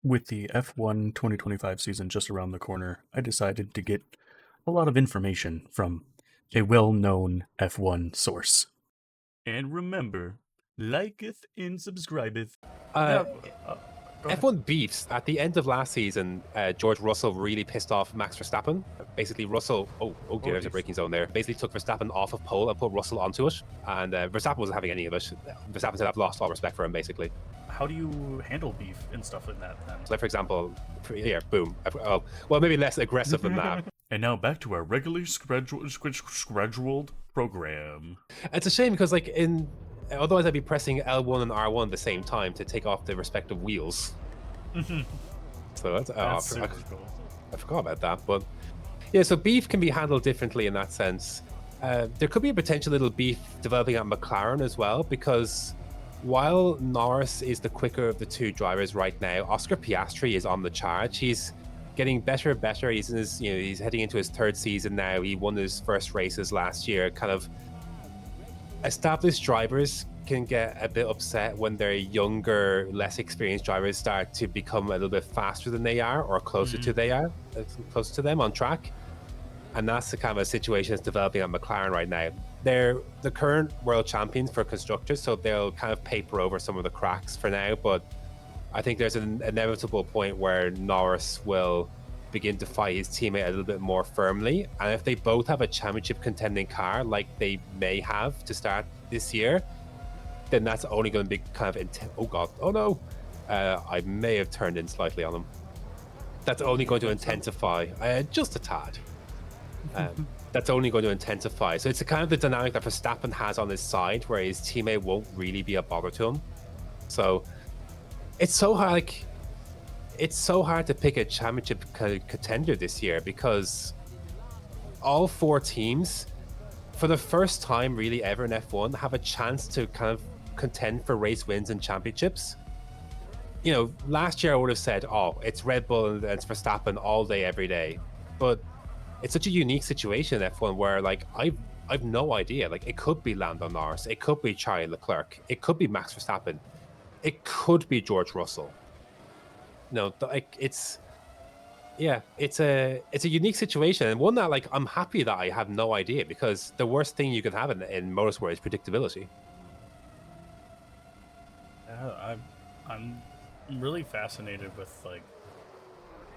With the F1 2025 season just around the corner, I decided to get a lot of information from a well known F1 source. And remember, liketh and subscribeth. Uh, Now, go ahead. F1 beefs. At the end of last season, George Russell really pissed off Max Verstappen. Basically, Russell, oh dear, there's a geez. braking zone there. Basically took Verstappen off of pole and put Russell onto it. And Verstappen wasn't having any of it. Verstappen said, I've lost all respect for him, basically. How do you handle beef and stuff like that then? So, for example, yeah, boom. Well, maybe less aggressive than that. And now back to our regularly scheduled program. It's a shame because, like, otherwise I'd be pressing L1 and R1 at the same time to take off the respective wheels. So That's super cool. I forgot about that. But yeah, so beef can be handled differently in that sense. There could be a potential little beef developing at McLaren as well, because while Norris is the quicker of the two drivers right now, Oscar Piastri is on the charge. He's getting better and better. He's heading into his third season now. He won his first races last year. Kind of established drivers can get a bit upset when their younger, less experienced drivers start to become a little bit faster than they are, or closer to them on track. And that's the kind of a situation that's developing at McLaren right now. They're the current world champions for constructors, so they'll kind of paper over some of the cracks for now. But I think there's an inevitable point where Norris will begin to fight his teammate a little bit more firmly. And if they both have a championship contending car, like they may have to start this year, then that's only going to be kind of oh god, oh no, I may have turned in slightly on him. That's only going to intensify just a tad. That's only going to intensify. So it's a kind of the dynamic that Verstappen has on his side, where his teammate won't really be a bother to him. So it's so hard. Like, it's so hard to pick a championship contender this year, because all four teams, for the first time really ever in F1, have a chance to kind of contend for race wins and championships. You know, last year I would have said, oh, it's Red Bull and it's Verstappen all day, every day. But it's such a unique situation in F1 where, like, I've no idea. Like, it could be Lando Norris, it could be Charlie Leclerc, it could be Max Verstappen, it could be George Russell. No, like, it's a unique situation, and one that, like, I'm happy that I have no idea, because the worst thing you can have in motorsport is predictability. Yeah, I'm really fascinated with, like,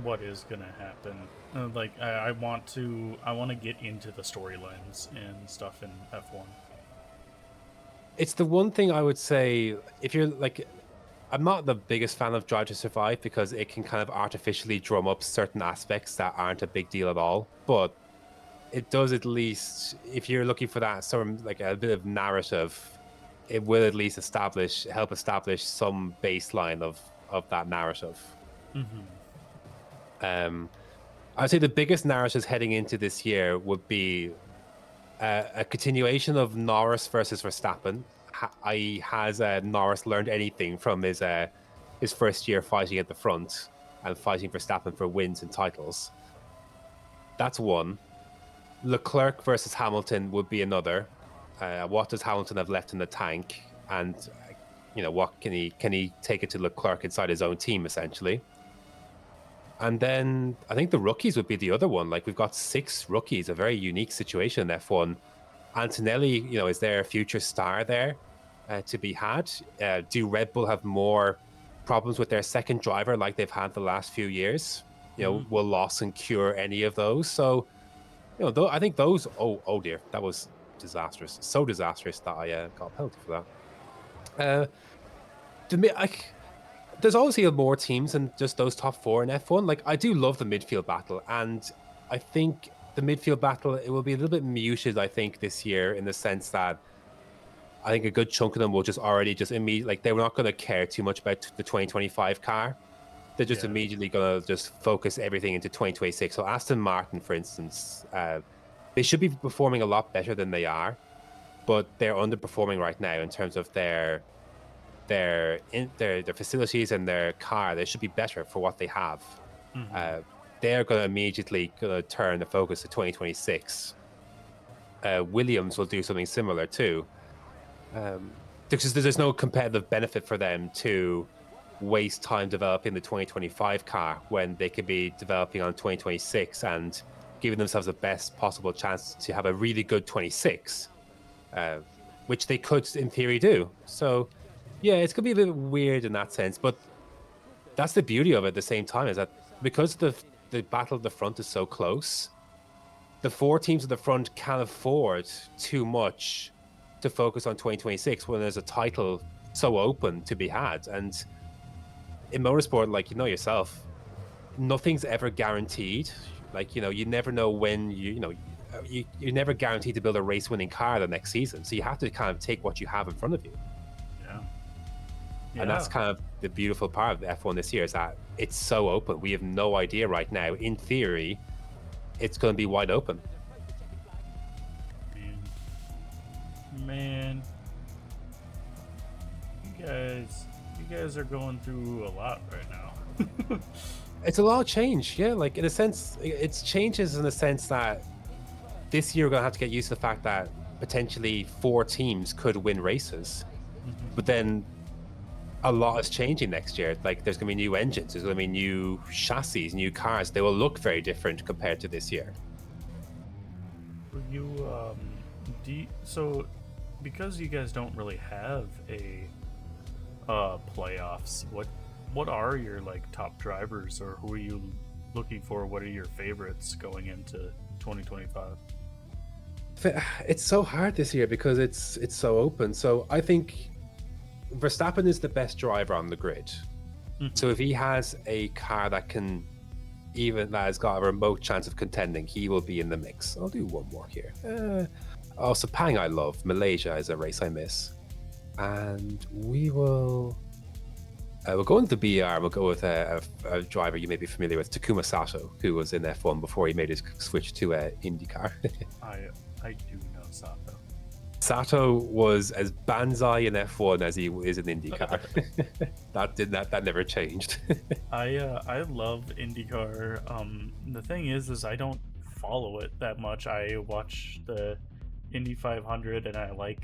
what is gonna happen. Like, I want to get into the storylines and stuff in F1. It's the one thing I would say, if you're like, I'm not the biggest fan of Drive to Survive, because it can kind of artificially drum up certain aspects that aren't a big deal at all. But it does, at least, if you're looking for that sort of like a bit of narrative, it will at least help establish some baseline of that narrative. I'd say the biggest narratives heading into this year would be a continuation of Norris versus Verstappen. Has Norris learned anything from his first year fighting at the front and fighting Verstappen for wins and titles? That's one. Leclerc versus Hamilton would be another. What does Hamilton have left in the tank? And what can he take it to Leclerc inside his own team, essentially? And then I think the rookies would be the other one. Like, we've got 6 rookies, a very unique situation in F1. Antonelli, is there a future star there to be had? Do Red Bull have more problems with their second driver like they've had the last few years? Will Lawson cure any of those? So, I think those. Oh dear, that was disastrous. So disastrous that I got a penalty for that. To me, there's obviously more teams than just those top 4 in F1. Like, I do love the midfield battle, and I think the midfield battle, it will be a little bit muted, I think, this year, in the sense that I think a good chunk of them will just immediately, like, they're not going to care too much about the 2025 car. They're just immediately going to just focus everything into 2026. So Aston Martin, for instance, they should be performing a lot better than they are, but they're underperforming right now in terms of their facilities and their car. They should be better for what they have. They're going to immediately turn the focus to 2026. Williams will do something similar too, because there's no competitive benefit for them to waste time developing the 2025 car when they could be developing on 2026 and giving themselves the best possible chance to have a really good 26, which they could in theory do. So yeah, it's gonna be a little weird in that sense, but that's the beauty of it at the same time, is that because the battle at the front is so close, the four teams at the front can't afford too much to focus on 2026 when there's a title so open to be had. And in motorsport, like you know yourself, nothing's ever guaranteed. Like, you know, you never know when you're never guaranteed to build a race winning car the next season. So you have to kind of take what you have in front of you. Yeah. And that's kind of the beautiful part of the F1 this year, is that it's so open. We have no idea right now. In theory, it's going to be wide open. Man, you guys are going through a lot right now. It's a lot of change, yeah. Like in a sense, it's changes in the sense that this year we're gonna have to get used to the fact that potentially 4 teams could win races, but then a lot is changing next year. Like there's gonna be new engines, there's gonna be new chassis, new cars. They will look very different compared to this year. So because you guys don't really have a playoffs, what are your like top drivers, or who are you looking for? What are your favorites going into 2025? It's so hard this year because it's so open. So I think Verstappen is the best driver on the grid. So if he has a car that has got a remote chance of contending, he will be in the mix. I'll do one more here. Sepang I love. Malaysia is a race I miss. And we'll go into the BR. We'll go with a driver you may be familiar with, Takuma Sato, who was in F1 before he made his switch to IndyCar. I do know Sato. Sato was as banzai in F1 as he is in IndyCar. that never changed. I love IndyCar. The thing is I don't follow it that much. I watch the Indy 500 and I like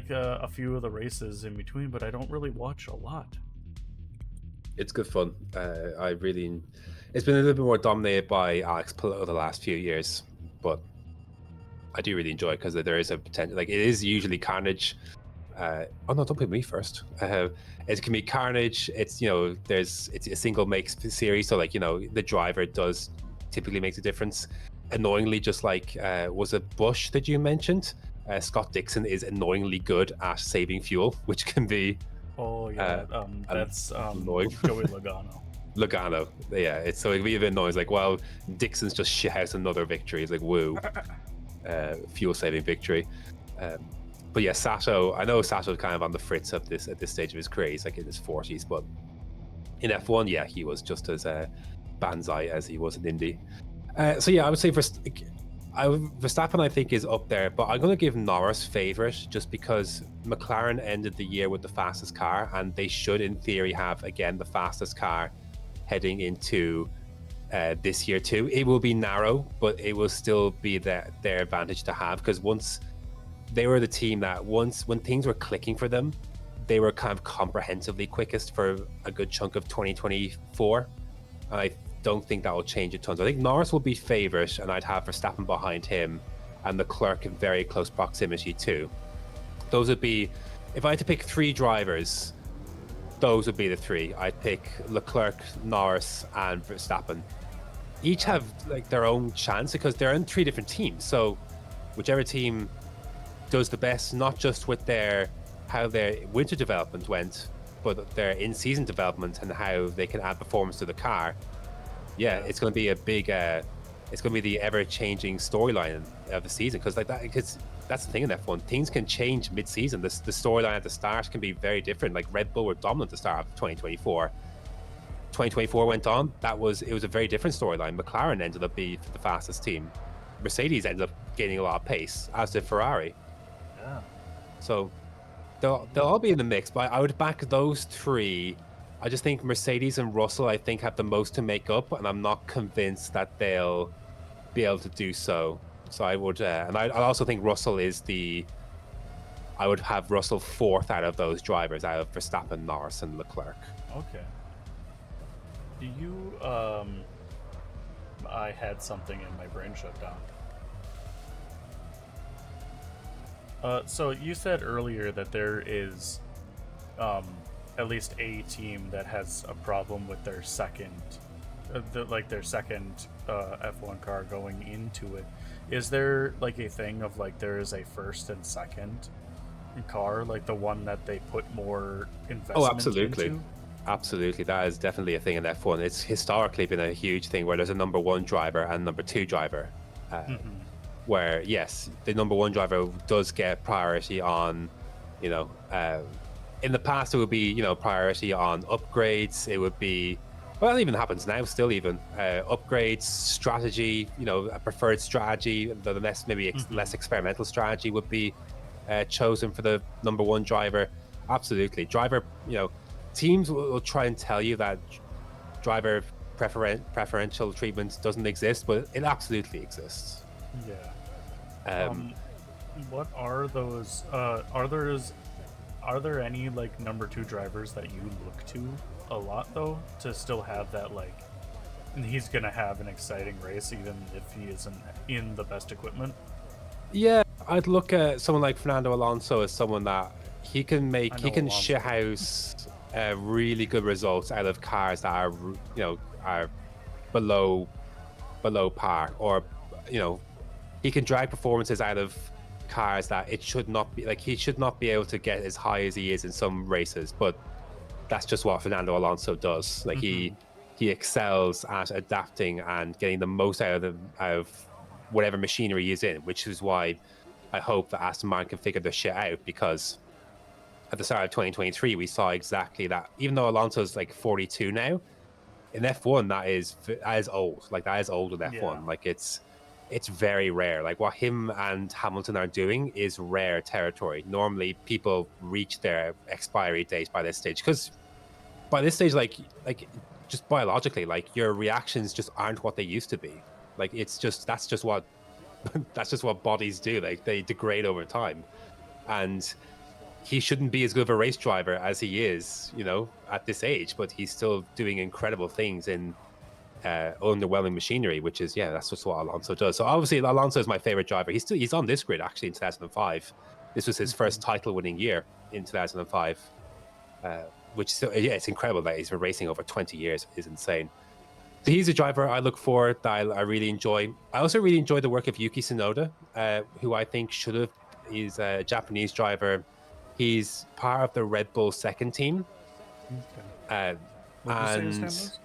a few of the races in between, but I don't really watch a lot. It's good fun. It's been a little bit more dominated by Alex Palou the last few years, but I do really enjoy it because there is a potential. Like it is usually carnage. Oh no! Don't put me first. It can be carnage. It's it's a single make series, so like the driver does typically makes a difference. Annoyingly, just like was it Bush that you mentioned? Scott Dixon is annoyingly good at saving fuel, which can be. Oh yeah, that's annoying. Joey Logano. Logano, yeah. It can be a bit annoying. It's like, well, Dixon's just shit out another victory. It's like, woo, fuel saving victory. But yeah, Sato. I know Sato's kind of on the fritz at this stage of his career. He's like in his 40s, but in F1, yeah, he was just as banzai as he was in Indy. So yeah, I would say Verstappen, I think, is up there, but I'm going to give Norris favorite just because McLaren ended the year with the fastest car, and they should, in theory, have again the fastest car heading into this year too. It will be narrow, but it will still be their advantage to have, because once they were the team that when things were clicking for them, they were kind of comprehensively quickest for a good chunk of 2024. And I don't think that will change a ton. So I think Norris will be favourite, and I'd have Verstappen behind him and Leclerc in very close proximity too. Those would be, if I had to pick 3 drivers, those would be the 3. I'd pick Leclerc, Norris, and Verstappen. Each have like their own chance because they're in 3 different teams. So whichever team does the best, not just with how their winter development went, but their in-season development and how they can add performance to the car. Yeah, it's going to be a big. It's going to be the ever-changing storyline of the season, because that's the thing in F1. Things can change mid-season. The storyline at the start can be very different. Like Red Bull were dominant at the start of 2024. 2024 went on. It was a very different storyline. McLaren ended up being the fastest team. Mercedes ended up gaining a lot of pace, as did Ferrari. Yeah. So they'll all be in the mix, but I would back those 3. I just think Mercedes and Russell, I think, have the most to make up, and I'm not convinced that they'll be able to do so. So I would, and I also think Russell is I would have Russell fourth out of those drivers, out of Verstappen, Norris, and Leclerc. Okay. Do you I had something in my brain shut down. So you said earlier that there is at least a team that has a problem with their second their second F1 car going into it. Is there like a thing of like there is a first and second car, like the one that they put more investment Oh, absolutely. into? Absolutely. That is definitely a thing in F1. It's historically been a huge thing where there's a number one driver and number two driver. Where, yes, the number one driver does get priority on, you know, in the past it would be, you know, priority on upgrades. It would be, well, it even happens now still even, upgrades, strategy, you know, a preferred strategy, the less, maybe less experimental strategy would be chosen for the number one driver. Absolutely. Driver, you know, teams will try and tell you that driver preferential treatment doesn't exist, but it absolutely exists. Yeah. What are those? Are there any like number two drivers that you look to a lot though to still have that like? He's gonna have an exciting race even if he isn't in the best equipment. Yeah, I'd look at someone like Fernando Alonso as someone that he can shithouse really good results out of cars that are, you know, are below par, or, you know, he can drag performances out of cars that it should not be, like, he should not be able to get as high as he is in some races, but that's just what Fernando Alonso does. Like he excels at adapting and getting the most out of whatever machinery he's in, which is why I hope that Aston Martin can figure this shit out, because at the start of 2023 we saw exactly that. Even though Alonso's like 42 now, in F1 that is old. Like that is old in F1. Yeah. Like it's very rare. Like what him and Hamilton are doing is rare territory. Normally people reach their expiry date by this stage, because by this stage, like just biologically, like your reactions just aren't what they used to be. Like it's just, that's just what bodies do. Like they degrade over time, and he shouldn't be as good of a race driver as he is, you know, at this age, but he's still doing incredible things in underwhelming machinery, which is, yeah, that's just what Alonso does. So obviously Alonso is my favorite driver. He's on this grid actually in 2005. This was his first title winning year in 2005, which, yeah, it's incredible that he's been racing over 20 years. Is insane. So he's a driver I look for, that I really enjoy. I also really enjoy the work of Yuki Tsunoda, who I think is a Japanese driver. He's part of the Red Bull second team. Okay. What did you say his name was?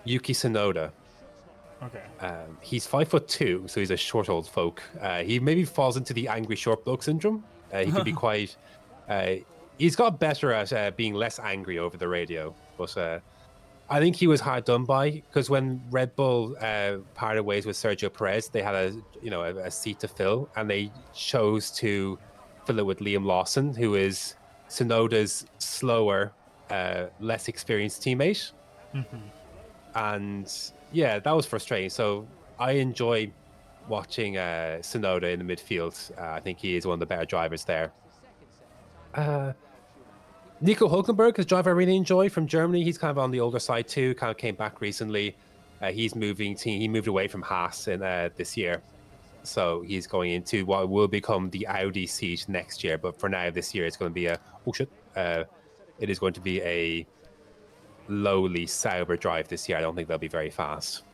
Yuki Tsunoda. Okay. He's 5'2", so he's a short old folk. He maybe falls into the angry short bloke syndrome. He can be quite. He's got better at being less angry over the radio, but I think he was hard done by, because when Red Bull parted ways with Sergio Perez, they had a seat to fill, and they chose to fill it with Liam Lawson, who is Tsunoda's slower, less experienced teammate. And yeah, that was frustrating. So I enjoy watching Tsunoda in the midfield. I think he is one of the better drivers there. Nico Hülkenberg is a driver I really enjoy from Germany. He's kind of on the older side too, kind of came back recently. He moved away from Haas in this year. So he's going into what will become the Audi seat next year. But for now, this year, it's going to be it is going to be a lowly Sauber drive this year. I don't think they'll be very fast.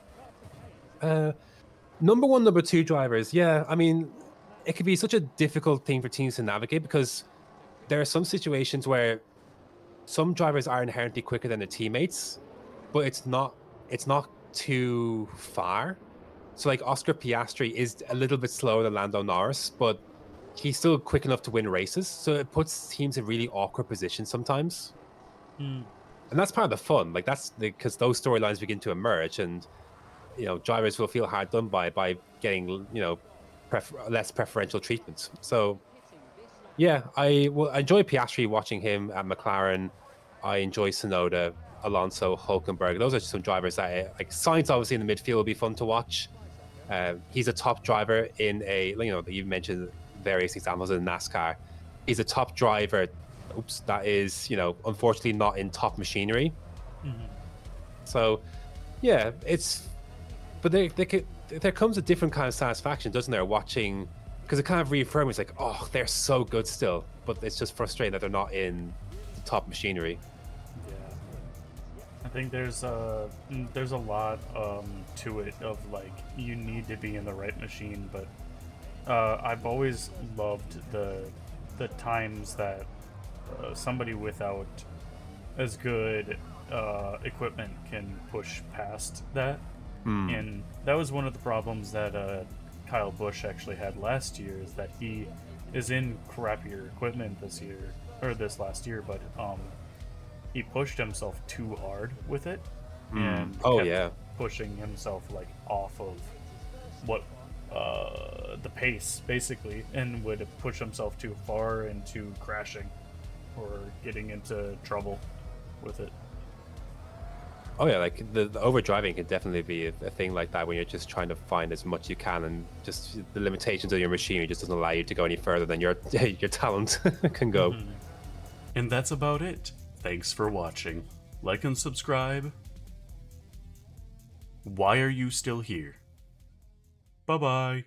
Number one, number two drivers. Yeah, I mean, it could be such a difficult thing for teams to navigate, because there are some situations where some drivers are inherently quicker than their teammates, but it's not too far. So like Oscar Piastri is a little bit slower than Lando Norris, but he's still quick enough to win races. So it puts teams in really awkward positions sometimes. And that's part of the fun. Like that's because those storylines begin to emerge, and drivers will feel hard done by getting less preferential treatment. So yeah, I enjoy Piastri, watching him at McLaren. I enjoy Tsunoda, Alonso, Hulkenberg. Those are some drivers that like. Sainz obviously in the midfield will be fun to watch. He's a top driver in you mentioned various examples in NASCAR. is a top driver. Oops, that is, unfortunately not in top machinery. Mhm. So, yeah, but there comes a different kind of satisfaction, doesn't there? Watching, because it kind of reaffirms, like, oh, they're so good still, but it's just frustrating that they're not in the top machinery. Yeah. I think there's a lot to it of like you need to be in the right machine, but I've always loved the times that somebody without as good equipment can push past that. Hmm. And that was one of the problems that Kyle Busch actually had last year, is that he is in crappier equipment this year or this last year, but he pushed himself too hard with it and Oh kept yeah. pushing himself like off of what the pace basically, and would push himself too far into crashing or getting into trouble with it. Oh yeah, like the overdriving can definitely be a thing like that when you're just trying to find as much you can, and just the limitations of your machinery just doesn't allow you to go any further than your your talent can go. And that's about it. Thanks for watching. Like and subscribe. Why are you still here? Bye bye.